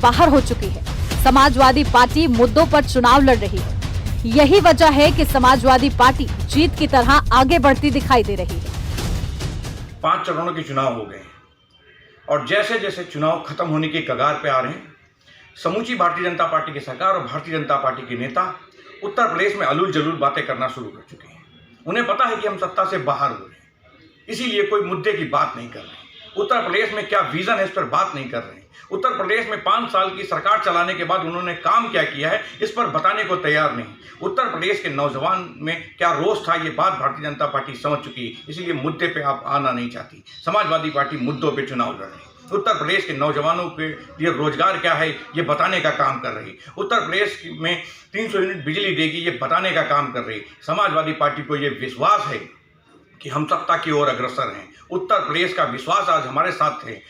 बाहर हो चुकी है। समाजवादी पार्टी मुद्दों पर चुनाव लड़ रही है। यही वजह है कि समाजवादी पार्टी जीत की तरह आगे बढ़ती दिखाई दे रही है। 5 चरणों के चुनाव हो गए और जैसे जैसे चुनाव खत्म होने के कगार पे आ रहे हैं, समूची भारतीय जनता पार्टी की सरकार और भारतीय जनता पार्टी के नेता उत्तर प्रदेश में अलूल जलूल बातें करना शुरू कर चुके हैं। उन्हें पता है कि हम सत्ता से बाहर हो रहे हैं, इसीलिए कोई मुद्दे की बात नहीं कर रहे। उत्तर प्रदेश में क्या विजन है इस पर बात नहीं कर रहे। उत्तर प्रदेश में 5 साल की सरकार चलाने के बाद उन्होंने काम क्या किया है इस पर बताने को तैयार नहीं। उत्तर प्रदेश के नौजवान में क्या रोष था ये बात भारतीय जनता पार्टी समझ चुकी है, इसलिए मुद्दे पे आप आना नहीं चाहती। समाजवादी पार्टी मुद्दों पे चुनाव लड़ रही है। उत्तर प्रदेश के नौजवानों के लिए रोजगार क्या है ये बताने का काम कर रही। उत्तर प्रदेश में 300 यूनिट बिजली देगी ये बताने का काम कर रही। समाजवादी पार्टी को ये विश्वास है कि हम सत्ता की ओर अग्रसर हैं। उत्तर प्रदेश का विश्वास आज हमारे साथ है।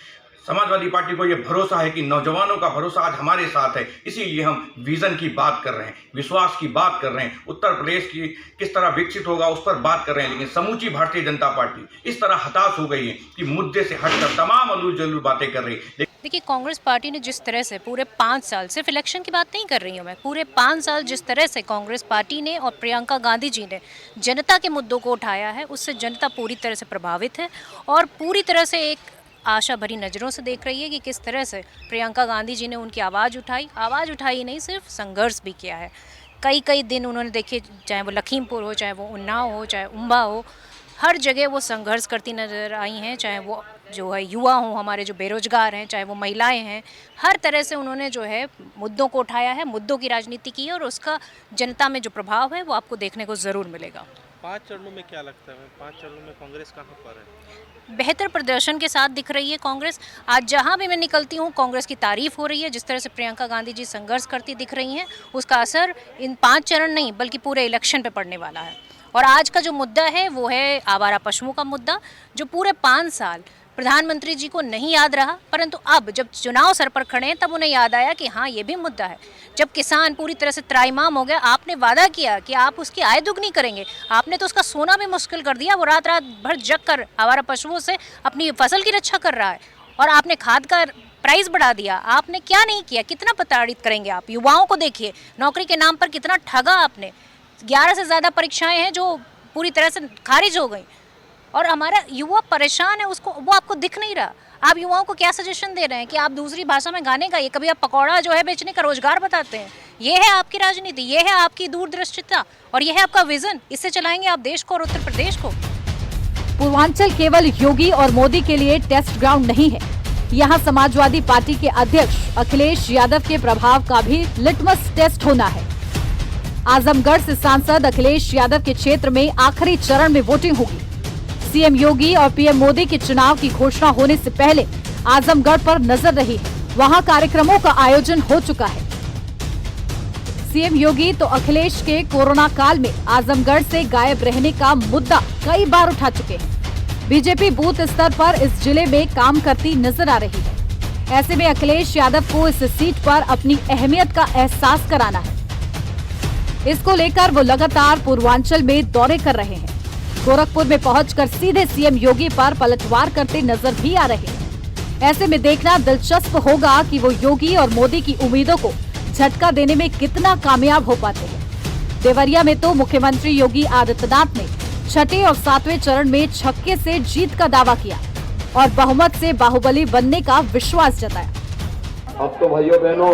समाजवादी पार्टी को यह भरोसा है कि नौजवानों का भरोसा आज हमारे साथ है, इसीलिए हम विजन की बात कर रहे हैं, विश्वास की बात कर रहे हैं। उत्तर प्रदेश की किस तरह विकसित होगा उस पर बात कर रहे हैं। लेकिन समूची भारतीय जनता पार्टी इस तरह हताश हो गई है कि मुद्दे से हटकर तमाम अलूल जलूल बातें कर रही है। देखिए, कांग्रेस पार्टी ने जिस तरह से पूरे 5 साल, सिर्फ इलेक्शन की बात नहीं कर रही हूँ मैं, पूरे 5 साल जिस तरह से कांग्रेस पार्टी ने और प्रियंका गांधी जी ने जनता के मुद्दों को उठाया है, उससे जनता पूरी तरह से प्रभावित है और पूरी तरह से एक आशा भरी नज़रों से देख रही है कि किस तरह से प्रियंका गांधी जी ने उनकी आवाज़ उठाई नहीं, सिर्फ संघर्ष भी किया है। कई दिन उन्होंने देखिए, चाहे वो लखीमपुर हो, चाहे वो उन्नाव हो, चाहे उम्बा हो, हर जगह वो संघर्ष करती नजर आई हैं। चाहे वो जो है युवा हों, हमारे जो बेरोजगार हैं, चाहे वो महिलाएं हैं, हर तरह से उन्होंने जो है मुद्दों को उठाया है, मुद्दों की राजनीति की है और उसका जनता में जो प्रभाव है वो आपको देखने को ज़रूर मिलेगा। 5 चरणों में क्या लगता है, 5 चरणों में कांग्रेस कहाँ पर है? बेहतर प्रदर्शन के साथ दिख रही है कांग्रेस। आज जहां भी मैं निकलती हूं कांग्रेस की तारीफ हो रही है। जिस तरह से प्रियंका गांधी जी संघर्ष करती दिख रही हैं, उसका असर इन 5 चरण नहीं बल्कि पूरे इलेक्शन पे पड़ने वाला है। और आज का जो मुद्दा है वो है आवारा पशुओं का मुद्दा, जो पूरे 5 साल प्रधानमंत्री जी को नहीं याद रहा, परंतु अब जब चुनाव सर पर खड़े हैं तब उन्हें याद आया कि हाँ, ये भी मुद्दा है। जब किसान पूरी तरह से त्राईमाम हो गया, आपने वादा किया कि आप उसकी आय दुगनी करेंगे, आपने तो उसका सोना भी मुश्किल कर दिया। वो रात भर जग कर आवारा पशुओं से अपनी फसल की रक्षा कर रहा है और आपने खाद का प्राइस बढ़ा दिया। आपने क्या नहीं किया, कितना प्रताड़ित करेंगे आप? युवाओं को देखिए, नौकरी के नाम पर कितना ठगा आपने। 11 से ज़्यादा परीक्षाएं हैं जो पूरी तरह से खारिज हो गई और हमारा युवा परेशान है, उसको वो आपको दिख नहीं रहा। आप युवाओं को क्या सजेशन दे रहे हैं कि आप दूसरी भाषा में गाने गाइए, कभी आप पकौड़ा जो है बेचने का रोजगार बताते हैं। ये है आपकी राजनीति, ये है आपकी दूरदृष्टिता और ये है आपका विजन। इससे चलाएंगे आप देश को और उत्तर प्रदेश को। पूर्वांचल केवल योगी और मोदी के लिए टेस्ट ग्राउंड नहीं है। यहाँ समाजवादी पार्टी के अध्यक्ष अखिलेश यादव के प्रभाव का भी लिटमस टेस्ट होना है। आजमगढ़ से सांसद अखिलेश यादव के क्षेत्र में आखिरी चरण में वोटिंग होगी। सीएम योगी और पीएम मोदी के चुनाव की घोषणा होने से पहले आजमगढ़ पर नजर रही है। वहां कार्यक्रमों का आयोजन हो चुका है। सीएम योगी तो अखिलेश के कोरोना काल में आजमगढ़ से गायब रहने का मुद्दा कई बार उठा चुके हैं। बीजेपी बूथ स्तर पर इस जिले में काम करती नजर आ रही है। ऐसे में अखिलेश यादव को इस सीट पर अपनी अहमियत का एहसास कराना है। इसको लेकर वो लगातार पूर्वांचल में दौरे कर रहे हैं। गोरखपुर में पहुंचकर सीधे सीएम योगी पर पलटवार करते नजर भी आ रहे हैं। ऐसे में देखना दिलचस्प होगा कि वो योगी और मोदी की उम्मीदों को झटका देने में कितना कामयाब हो पाते हैं। देवरिया में तो मुख्यमंत्री योगी आदित्यनाथ ने 6ठे और 7वें चरण में छक्के से जीत का दावा किया और बहुमत से बाहुबली बनने का विश्वास जताया। अब तो भाइयों बहनों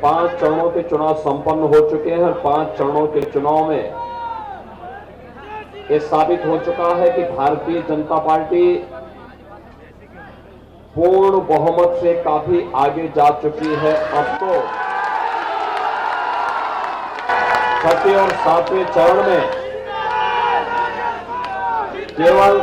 5 चरणों के चुनाव संपन्न हो चुके हैं। 5 चरणों के चुनाव में ये साबित हो चुका है कि भारतीय जनता पार्टी पूर्ण बहुमत से काफी आगे जा चुकी है। अब तो 6ठे और 7वें चरण में केवल